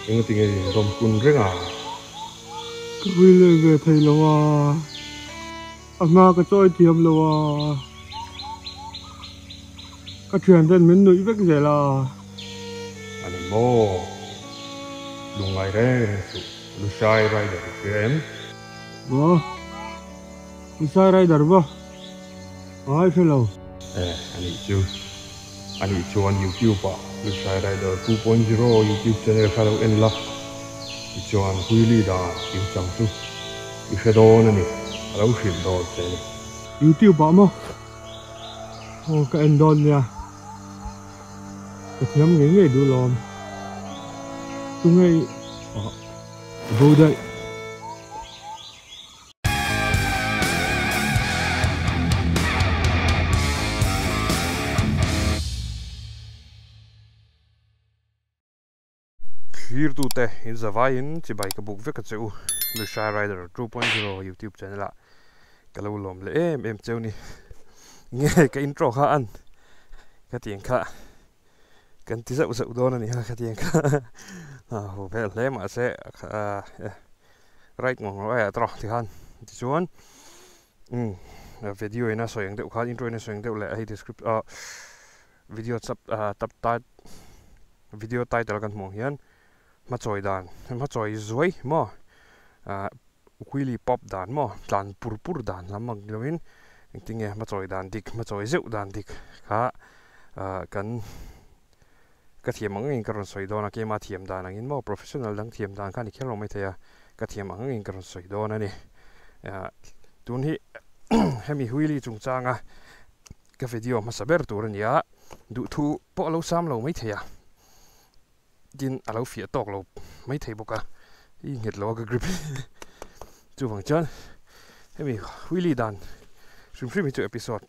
Những tiếng ấy rồng cun rất à. Cái vui lên về thầy lâu à. Nga cái trôi tiêm lâu à. Cái chuyện tên mình nuôi vết gì là. Anh mô đúng ngày đấy lu sai rai được cái em. Vâng. Lu sai rai được vâng. Ai phải lâu. Anh chú anh YouTube à. Lu sai rai được 2.0 YouTube channel kalau en lah. Chú anh hui li da yêu chăm chú. Ife đó nè. Kalau phim đó channel. YouTube à mà. Cái en đó nha. Cái nhóm người đủ lắm. Chúng ấy vô đây. Here to te in Zavain chỉ bài cái book viết cái chữ Lucia Rider 2.0 YouTube channel là cái lâu lom lệ em chịu ni nghe cái intro khá ăn cái tiếng khá cái tí dạo dạo đó này cái tiếng khá hồ về lẽ mà sẽ right ngon rồi trò thì han thì xuống video này nó xoay được khá intro này xoay được lại hay description video tập video title kan mong hian ma choi zoi mo ukwili pop dan mo tlan purpur dan lamang loin tinge ma choi dan dik ma choi zeu dan dik kha kan ka thiam ang in karon soi dona ke ma thiam dan angin mo professional dang thiam dan khan khelo mai thaya ka thiam ang in karon soi dona ni tun hi hemi huili chungchanga ka video ma saber tur nia du thu po lo sam lo mai thaya din alo phía tóc lo mấy thầy bốc à đi nghệt lo cái grip chú vàng chân thế mình Willy Dan chúng mình chụp episode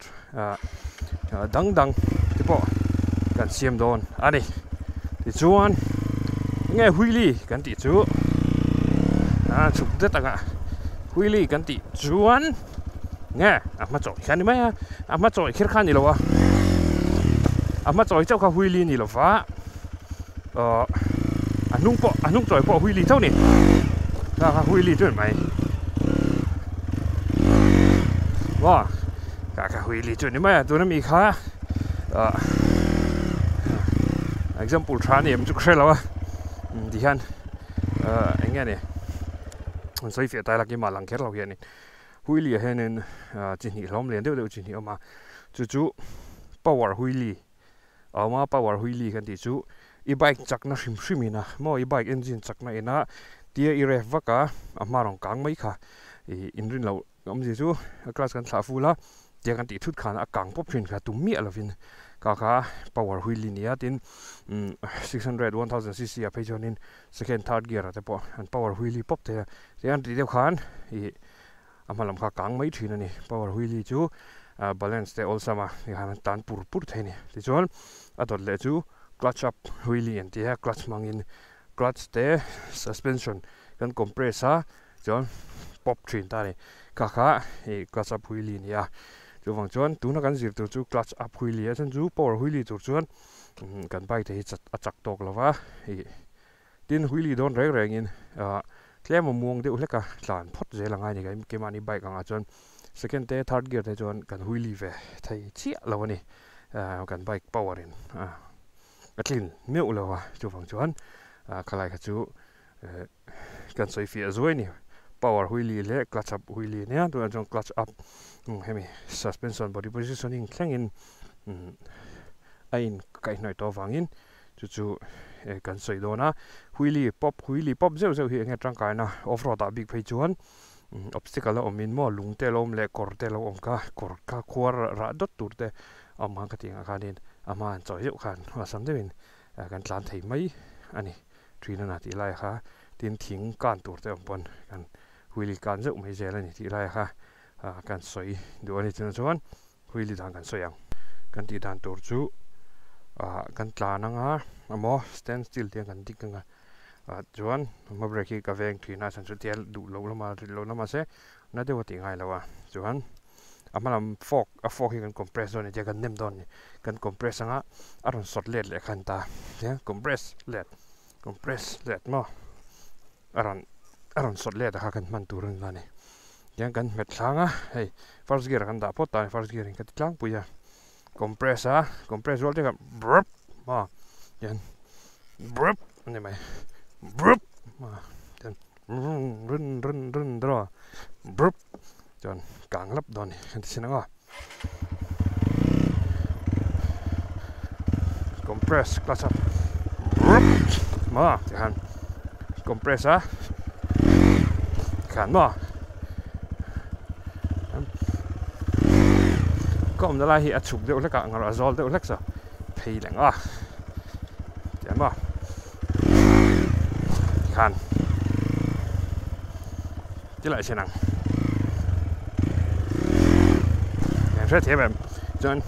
đăng thì bỏ cần xem đòn đi thì chú anh nghe Willy cần tỷ chú chụp rất là Willy cần tỷ chú anh nghe mà chọi khăn đi mấy mà chọi khét khăn gì đâu mà chọi cháu cả Willy gì đâu phá anh nung chọi bỏ Willy thâu nè cả Willy chuyện mày wow cả Willy chuyện này mày tôi nói mi khá example tràn em chụp xe lâu thì han anh nghe nè所以phía tai là cái mà lăng kết lâu hiện nè Willy hiện nên chỉ nghĩ lắm liền đều chỉ nghĩ mà chú power Willy mà power Willy cái thì chú e-bike chắc na sim na mo e-bike engine chắc na ina tia i-rev vaka ama rong kang mai kha in rin lo am ji chu class kan thla fu la tia kan ti thut khan a kang pop thin kha tummi alovin ka kha power wheel nia tin 600 1000 cc a pejonin second third gear ate po an power wheel pop te an ri deu khan amalam kha kang mai thina ni power wheel chu balance te also ma han tan pur theni ti chon adot le chu clutch up wheelie and the clutch mangin clutch te suspension kan compressor chon pop thin ta ni ka kha clutch up wheelie nia chu wang chuan tuna kan zir tur chu clutch up hui li a chan chu power hui li tur chuan kan bike te hi achak tok lova hi tin hui li don reng reng in tlem muang de uleka tlan phot je langai ni ke mani bike anga chuan second te third gear te chuan kan hui li ve thai chi lawani kan bike power in atlin meu lawa chu wang chuan khalai kha chu kan soi fi azoi ni power hui li le clutch up hui li ne tu chuan clutch up hemi suspension body positioning thlengin ain kai noi to wangin chu kan soi dona hui li pop zeu zeu hi nge tangkai na off road a big phei chuan obstacle omin mo lungte lom le korte lo omka korka khwar ra dot turte amang ka tinga khanin ama an choi eu khan wasam dewin kan tlan thei mai ani trina na ti lai kha tin thing kan turte ompon kan huili kan zeu mai zela ni ti lai kha kan soi do ani chuna chuan huili dan kan soyang kan ti dan tur chu kan tlan anga amo stand still tiang kan dikanga chuan ma brake ka veng thina san chu tial du lo lama se na de wati ngai lawa chuan amalam fork hi kan compressor ni je kan nem don ni kan compress anga aron sot let le khan ta ya compress let mo aron sot let ha kan man turun la ni yang kan met thanga hei first gear kan da pota first gear kan tlang puya compress roll te kan brup ma yan brup ni mai brup ma yan run draw brup chọn càng lấp đòn thì xin nó compress clutch up mà thì hắn compress á khán mà có ông lại hiện chụp được cả ngõ rồi được lắc sao phi lạnh à chém mà khán chứ lại xin năng rất thế em John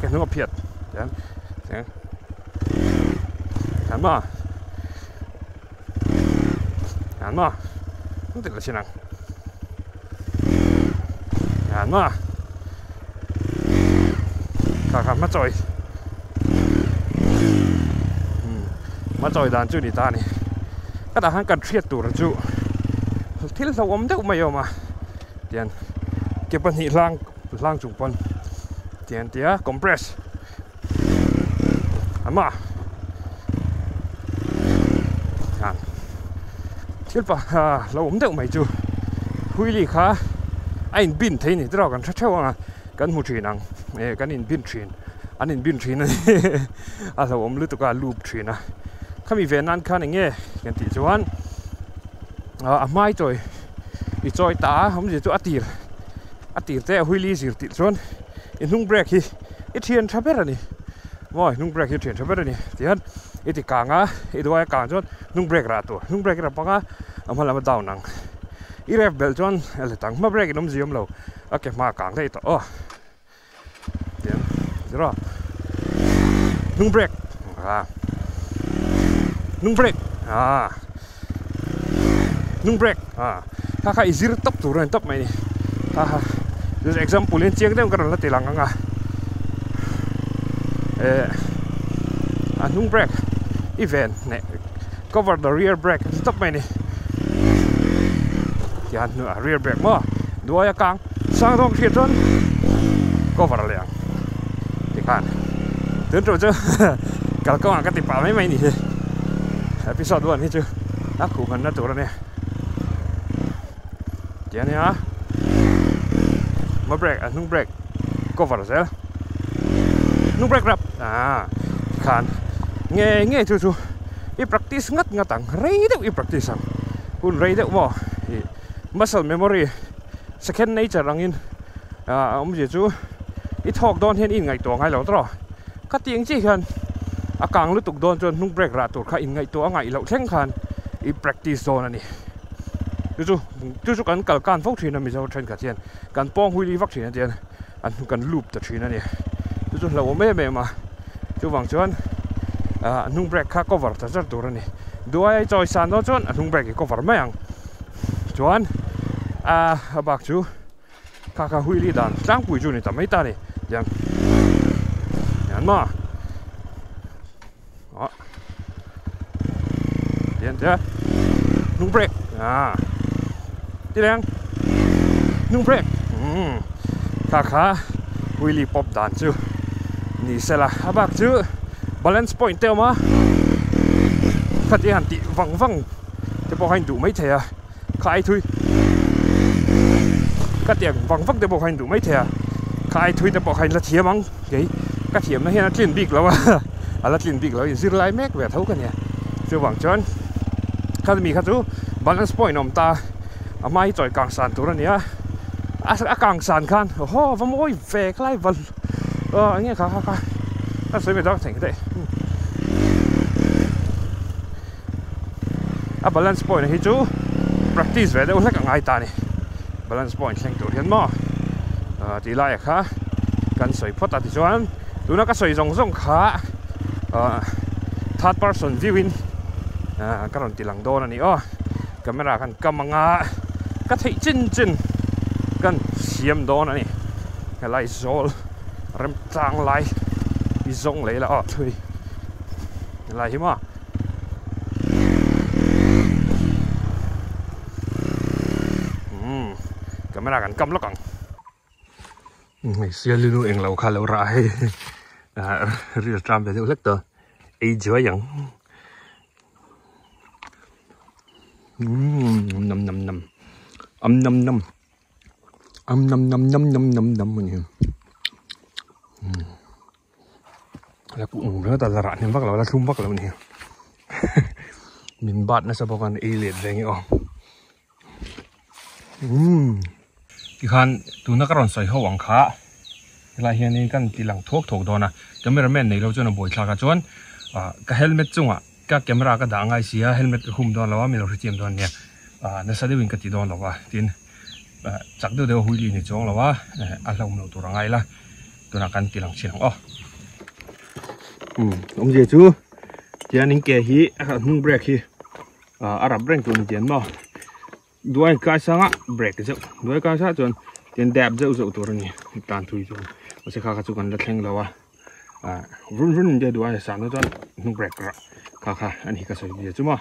cái nó phiệt đấy hắn mà không thể là xin năng hắn mà cả mắt rồi đàn chú đi ta này cái đàn hắn cần thiệt tủ rồi chú thế là sao ôm được mày mà tiền cái phần hị lang trùng phần tiền tía compress mà thiết pa lâu ôm được mày chú hui li khá anh bin thấy này đó cần chắc à cần một chuyện năng cần in bin chuyện anh in bin chuyện này lâu ôm lướt cả loop chuyện à khi về nan khá này nghe cái tí chuan mai rồi bị trôi tá không gì cho atir te hui li zir ti chuan in nung break hi i thian tha ber ani moi nung break hi thian tha ber ani tian i ti kanga i doi kang chuan nung break ra panga amhala down nang i ref bel chuan ele tang ma break nom ziom lo a ke ma kang dei to tian zero nung break kha izir top tu ran top mai ni this example in chiang dem karan la tilang anga nung brake event ne cover the rear brake stop mai ni yan no rear brake mo duaya kang sang dong thiet chon cover liang ti khan tun tro chu kal ko ka ti pa mai ni episode 1 hi chu a khu kan na tur ne Tiyan ya, ma-break, nung break, cover sel, nung break rap, kan, nghe chú, i practice ngat ang, rey daw i practice ang, kun rey daw mo, muscle memory, second nature ang in, chú, i talk don hen in ngay to ngay lo tro, katieng chi kan, akang lutuk don chon nung break ratur ka in ngay to ngay lo theng kan, i practice don ani. Chú cần can phốc thuyền mình sao trên cả tiền cần bong hui li vắc thuyền tiền anh cần loop the thuyền này chú là mẹ mà chú vàng chuan nung break khá cover ta rất tốt này đôi choi san đó chuan nung break cover mấy ang chuan bạc chú kha hui li dan trang pui chu ni ta mai ta ni yan mà đó tiền chưa nung brake tí đen nung brake kha hui li pop dan chu ni sẽ là bạc chú balance point teo mà phát hiện tị văng thì bộ hành đủ mấy thẻ khai thôi các tiền văng thì bộ hành đủ mấy thẻ khai thôi thì bộ hành là thiếm măng cái các thiếm nó hiện là tiền bigแล้วlà tiền bigแล้วgiữ lại mét về thấu cái này chưa vắng chọn cácมีcác chú balance point nằm ta mai trời càng sànตัวนี้càng sàn khan và mỗi về cái vật anh nghe khá nó sẽ bị đó thành cái đấy balance point này chú practice về đâu hết cả ngày ta này balance point thành tổ hiện mà thì lại khá cần soi phốt ta thì cho anh tụi nó có soi rong khá third person viewing các đồng tiền lăng đô này camera kan camera các thấy chân kan xiêm đô này cái lại zol rem trang lại đi zong lấy là thôi lại hiếm à camera kan cầm lắm càng ngày xưa lưu anh lâu khá lâu rồi riêng tram về theo lắc tờ ấy chưa vậy nằm mình là cũng rất là rạn nhưng vắt là thum vắt là mình mình bạn nó sẽ bao con alien về nghe thì khan tụi nó có còn soi hậu quảng khá là hiện nay căn tỷ lăng thuốc đó nè cameraman này lâu cho nó bồi thla cả chốn cái helmet chung các camera cái đằng ngay xia helmet cái khum đó là mình lâu chiếm đó nè nó sẽ được cái tí đó là tin chắc đều hui đi này chong là lâu lâu tụi ngay là tụi nó căn tỷ lăng chiếm ông gì chú thì anh kể hi nung break hi Arab brand tụi mình mà đuôi cái sáng á break cái đuôi cái sáng chọn tiền đẹp dậu tụi này tàn thui chọn nó sẽ khá chụp gần đất leng đâu run dia đuôi sáng nó chọn nung break khá anh hi cái sợi gì chứ mà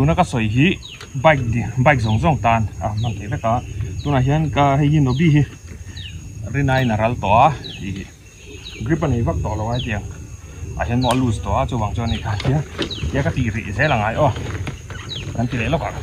nó có soi hi bike zong tan mang thế đó cả tụi nó hiện cái hay nó bị rồi này là ral to grip này vắt to là ai tiếng hiện nó loose to cho vàng cho này cả cái cái tỉ rỉ sẽ là ngay anh tỉ đấy nó cả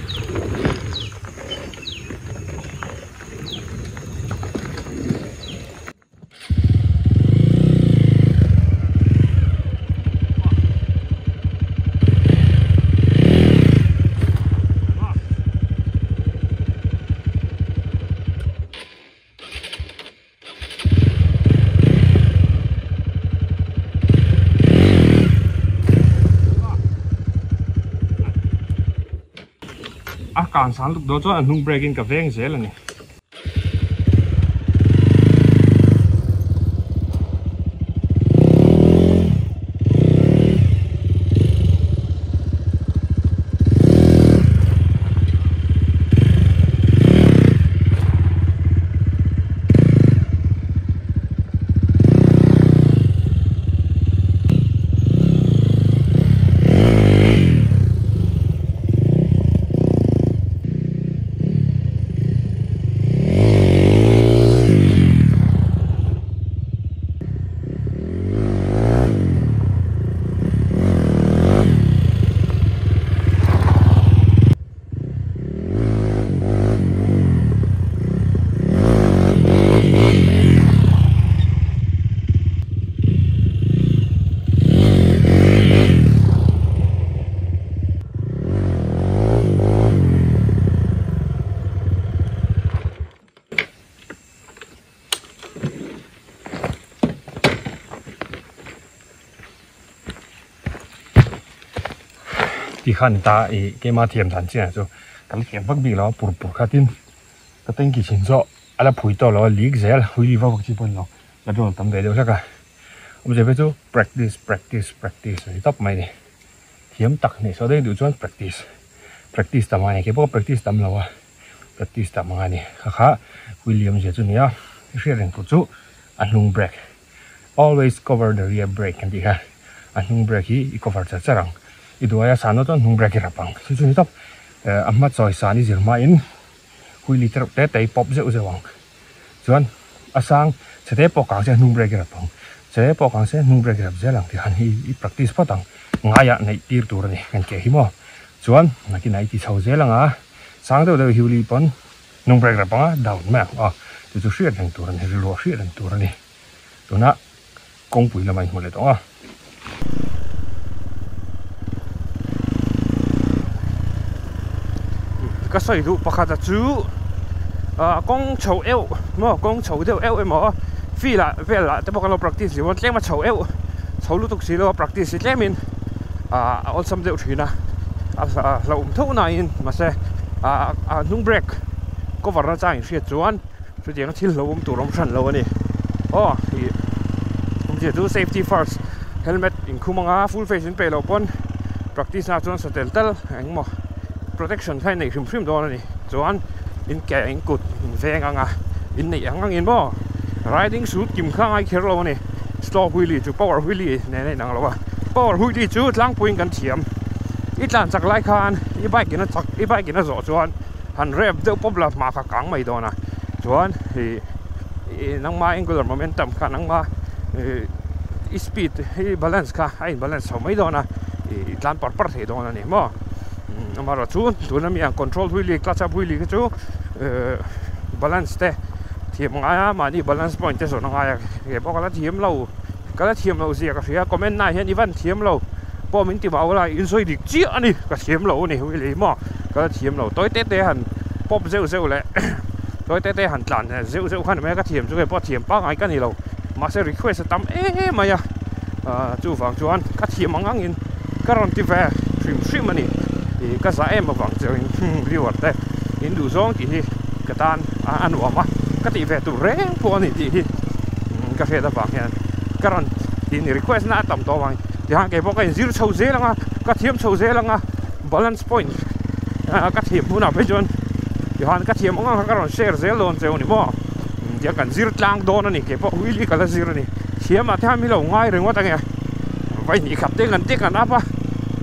càng sáng lúc đó cho anh hung breaking cà phê anh dễ là này khan ta ke ma thiam than che chu kan thiam vak bi lo pur khatin ka teng ki chin zo ala phui to lo lik zel hui li va vak chi pon lo la do tam de lo ka om je ve chu practice ni top mai ni thiam tak ni so de du chuan practice tam ai ke bo practice tam lo wa practice tam nga ni kha William je chu nia rian pu chu anung brake always cover the rear brake kan di ha anung brake hi cover cha charang iduaya sano ton nung brake rapang chu chu ni top amma choi sa ni zirma in hui liter te te pop zeu zewang chuan asang chete pokang se nung brake rapang che pokang se nung brake rap zelang ti han hi practice patang ngaya nei tir tur ni kan ke hi mo chuan naki nai ti chho zelanga sang deuh hiuli pon nung brake rapanga down ma chu chu hriat reng tur ni ro hriat reng tur ni tuna kongpui lamai hmole to cái sợi đủ bạc hạt chú con chầu eo mà con chầu đều eo em mà phi là về làแต่บอกเรา practice อยู่ว่าแค่มาchầu eo chầu lúc tục xíเรา practice แค่มินเอาสำเร็จทีนะเราเท่าไหร่มาเสนุ่งเบรกก็ว่าเราจ่ายเสียจวนสุดท้ายที่เราตัวเราสั่นเราเนี่ยผมจะดู safety first helmet อินคุมังfull face ไปเราปน practice นะจวนสเตลเตลเองมั้งprotection ใครในฟิล์มโดนนี่จวนอินแก่อินกุดอินเวงอ่ะอินในอย่างงั้นอินบ่ riding suit กิมข้างไอ้เขียวเราเนี่ย slow หุยลี่จู power หุยลี่ในหนังเราว่า power หุยลี่จูล้างปุ่นกันเทียมอีหลานจากไล่คานอีใบกินจักอีใบกินจอจวนหันเรียบเดี๋ยวป๊อบหลับมาขากลางไม่โดนนะจวนนังมา angular momentum ค่ะนังมาspeed balance ค่ะไอ้ balance เขาไม่โดนนะอีหลานปอดปอดเหโดนนะนี่บ่มาเราจูตัวนั้นมีอย่าง control หุยลี่ clutch หุยลี่ก็จูbalance เตะทีมงานมานี่ balance point เตะส่วนงานเก็บบอกกันทีมเราเสียก็เสียคอมเมนต์นายเห็นอีวันทีมเราพอมินติมาอะไรอินโซยดิเจี๊ยนี่ก็ทีมเราเนี่ยหุยลี่มั่งก็ทีมเราตัวเตะหันป๊อบเซลเลยตัวเตะหันหลานเซลขันแม่ก็ทีมช่วยพอทีมป้าไงกันนี่เรามาเซอร์ request ตั้มมาอย่าจูฝั่งจวนก็ทีมมังงั้นก็รอนที่แฟร์ทริมมันนี่ก็สายมาฝั่งเจ้ารีวอร์ดแต่อินดูซองที่กระตานอันหวังว่าก็ตีแฟร์ตัวแรงพอนี่ที่ก็เฟร์ตฝั่งเห็นก็รอนที่นี่ request น่าต่ำตัวไว้ที่หางเก็บพวกกันซีร์โชว์เซลังอ่ะก็ทีมโชว์เซลังอ่ะ balance point ก็ทีมผู้นำไปจนที่หางก็ทีมมังงั้นก็รอนเชร์เซลโลนเจ้านี่บ่เดี๋ยวกันซีร์กลางโดนนี่เก็บพวกวิลลี่กันซีร์นี่ทีมมาที่มีเราง่ายหรือว่าตั้งไงไปหนีขับเต้กันนะปะ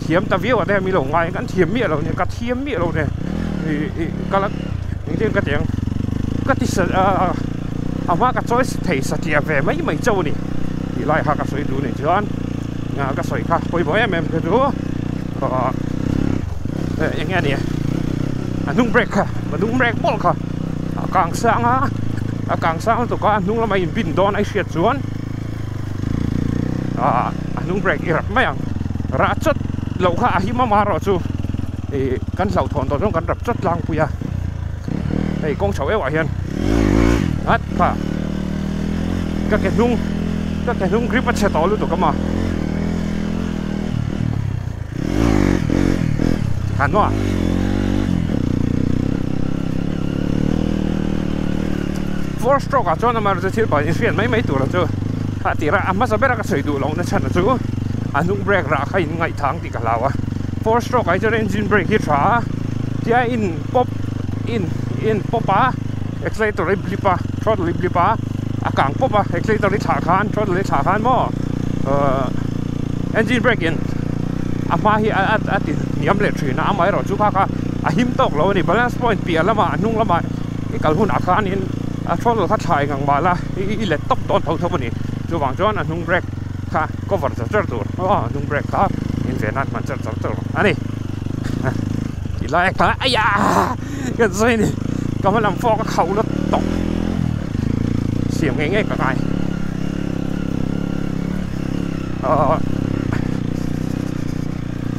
เทียมตะเวียวแต่มีหลงไงกันเทียมเมียเราเนี่ยกระเทียมเมียเราเนี่ยก็แล้วอย่างที่กระเทียมก็ที่สุดเอาว่ากระจอยเทสเทียบไม่เจ้านี่ที่ไล่หากระสวยดูนี่จวนกระสวยค่ะไปบ่อยแม่ก็ดูอย่างเงี้ยเนี่ยนุ่งเบรกค่ะมานุ่งเบรกบอลค่ะกลางสร้างตัวก็นุ่งแล้วมาอินบินโดนไอเสียจวนนุ่งเบรกอีกไม่ยังรัดจุดเราข้าหิมะมาเราจูกันเหล่าถอนตัวต้องกันรับจุดลังปุยไอ้กองเฉาเอวเฮียนอัดค่ะก็แกนุ่งกริปเชตอลุตัวก็มาหันว่าfour stroke จนมาจะเชื่อป่ะยิ่งเสียนไม่ตัวเราจูตีระมาสเปร่าก็สวยดูลงนะฉันนะจูนุ่งเบรกราคาอินไงทางที่กันแล้ววะ four stroke ไอ้เจ้า engine brake ที่ช้าที่อินป๊อปaccelerator ริบลิปะ throttle ริบลิปะกลางป๊อปaccelerator ริฉาคาน throttle ริฉาคานมั่วengine brake อินมาที่ติดนิยมเล็กชื่อนะมาให้เราจูค่ะหิมตกเราเนี่ย balance point เปลี่ยนแล้วมานุ่งแล้วมาไอ้การหุ่นอาคารนี่throttle ถ้าถ่ายงังมาละไอ้เล็กตบโดนเท่านี้จูบางจวนนุ่งเบรกค่ะก็วัดจะเจอตัวนุ่งเบรกค่ะอินเวนัทมันจะเจอตัวอันนี้ที่แรกค่ะไอ้ยาก็ใช่นี่ก็มันลำฟอกก็เขาแล้วตกเสียงง่ายๆก็ไง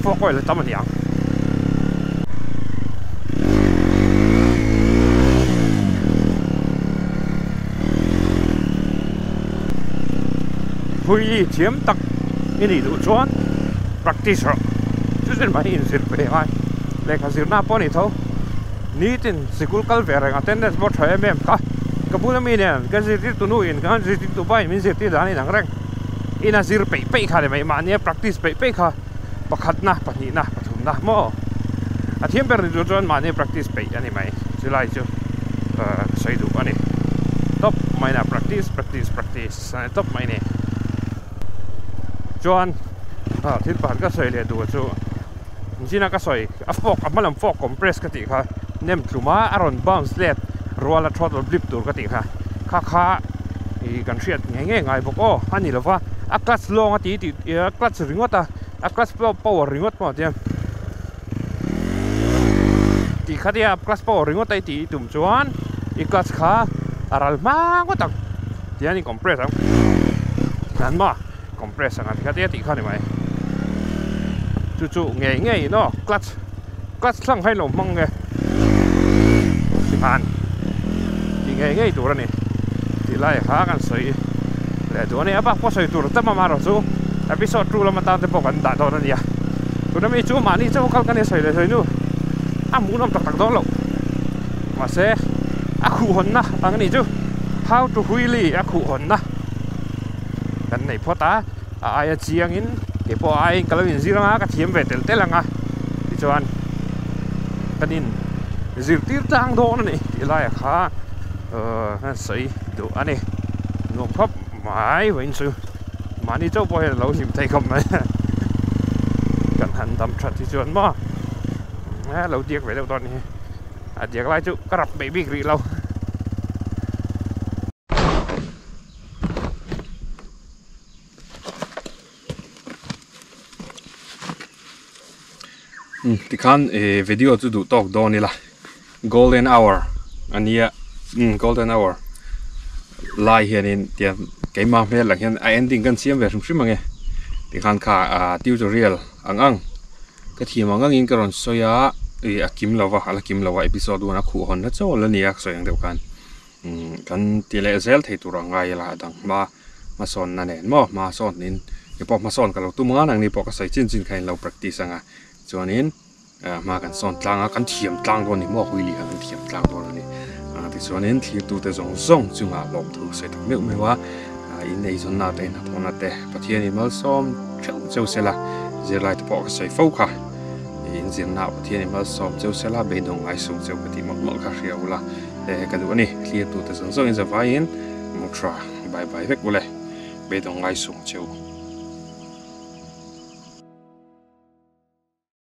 ฟอกไว้เลยตั้มมันอย่างหุยเทียมตักนี่ดูชวน practice จุ chen mai in sir pe ai le kha sir na poni tho ni tin sikul kal ve rang attendance bot thoe mem ka kabula mi ne ka zir ti tu nu in kan zir ti tu bai min zir ti dani nang reng ina zir pe kha de mai ma ne practice pe kha pakhat na pani na pathum na mo a thiam ber ni du chon ma ne practice pe ani mai chilai chu sai du ani top mai na practice top mai ne chuan thil pat ka soi le du chu jina ka soi a fok a malam fok compress ka ti kha nem tluma aron bounce let rola throttle blip tur ka ti kha kha I kan riat ngai bok o ani lova a clutch long ati ti clutch ringot a clutch power ringot mo tiam ti kha dia clutch power ringot ai ti tum chuan I clutch kha aral ma ngo tak tiani compress ang kan ma compress ang ati kha dia ti kha ni mai chu ngai no clutch thlang hai lo mang nge ti pan ti ngai tur ani ti lai kha kan soi le tu ani apa ko soi tur ta ma ro chu episode 2 la mata te pokan da to nia tu na mi chu ma ni chu kal kan soi le soi nu amu nam tak do lo ma se a khu hon na ang ni chu how to huili a khu hon na kan nei phota ai chiang in ke po ai kalawin ziranga ka thiam ve tel telanga ti chuan kanin zir tir tang do na ni ti lai kha han sei do ani no khop mai wein chu mani chau po lo him thai khom mai kan han dam that ti chuan ma lo tiek ve lo ton ni a tiek lai chu karap baby ri lo ti khan video chu du tok do ni la golden hour ania golden hour lai hian in tiam keima hmel lang hian a ending kan siam ve hrim ange ti khan kha tutorial ang ka thiam ang in karon soya akim lawa episode 1 a khu hon na chaw la niak soyang deu kan tile zel thei tur angai la dang ma son na nen mo ma son nin ke pok ma son ka lo tu ma nang ni pok ka sai chin khain lo practice anga chuanin ma kan son tlanga kan thiam tlang do ni mo huili kan thiam tlang do ni ti chuanin thlir tu te zong chunga lom thu sai tak me wa in nei zon na te na pona te pathian mal som cheu sela zirlai te pok sai fo kha in zin na pathian mal som cheu sela be dong ai sum cheu pati mo kha ria ula ka du ani thlir tu te zong in za vai in mo tra bye vek ule be dong ai sum cheu